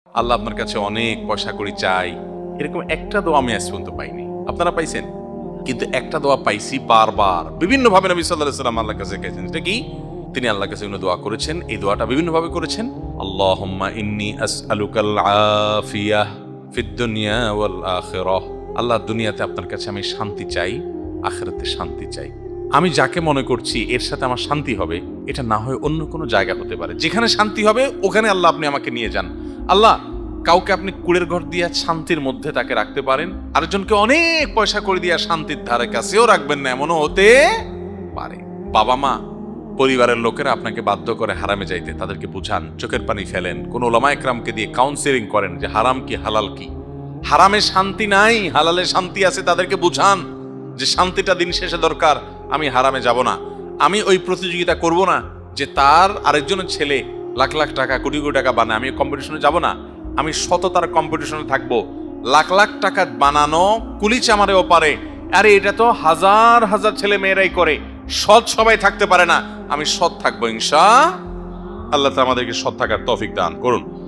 আল্লাহ আপনার কাছে অনেক পয়সা করি চাই, এরকম একটা দোয়া আমি আজ পর্যন্ত পাইনি। আপনারা পাইছেন? কিন্তু একটা দোয়া পাইছি বারবার, বিভিন্ন ভাবে নবী সাল্লাল্লাহু আলাইহি ওয়াসাল্লাম আল্লাহর কাছে গেছেন। এটা কি? তিনি আল্লাহর কাছে দোয়া করেছেন। এই দোয়াটা বিভিন্ন ভাবে করেছেন। আল্লাহুম্মা ইন্নী আসআলুকাল আফিয়াহ ফিদ দুনিয়া ওয়াল আখিরাহ। আল্লাহ, দুনিয়াতে আপনার কাছে আমি শান্তি চাই, আখিরাতে শান্তি চাই। আমি যাকে মনে করছি এর সাথে আমার শান্তি হবে, এটা না হয় অন্য কোনো জায়গা হতে পারে। যেখানে শান্তি হবে ওখানে আল্লাহ আপনি আমাকে নিয়ে যান। আল্লাহ, কাউকে আপনি কুড়ের ঘর দিয়া শান্তির মধ্যে তাকে রাখতে পারেন, আরেকজনকে অনেক পয়সা করে দিয়া শান্তির ধারে কাছেও রাখবেন না, এমনও হতে পারে। বাবা মা, পরিবারের লোকেরা আপনাকে বাধ্য করে হারামে যাইতে, তাদেরকে বুঝান, চোখের পানি ফেলেন, কোন ওলামা একরামকে দিয়ে কাউন্সেলিং করেন যে হারাম কি হালাল কি। হারামে শান্তি নাই, হালালে শান্তি আছে, তাদেরকে বুঝান যে শান্তিটা দিন শেষে দরকার। আমি হারামে যাব না, আমি ওই প্রতিযোগিতা করব না যে তার আরেকজনের ছেলে লাখ লাখ টাকা কোটি কোটি টাকা বানায়, আমি কম্পিটিশনে যাব না। আমি সততার কম্পিটিশনে থাকবো। লাখ লাখ টাকা বানানো কুলিচ আমারেও পারে, আরে এটা তো হাজার হাজার ছেলে মেয়েরাই করে, সৎ সবাই থাকতে পারে না, আমি সৎ থাকবো ইনশাআল্লাহ। আল্লাহ আমাদেরকে সৎ থাকার তৌফিক দান করুন।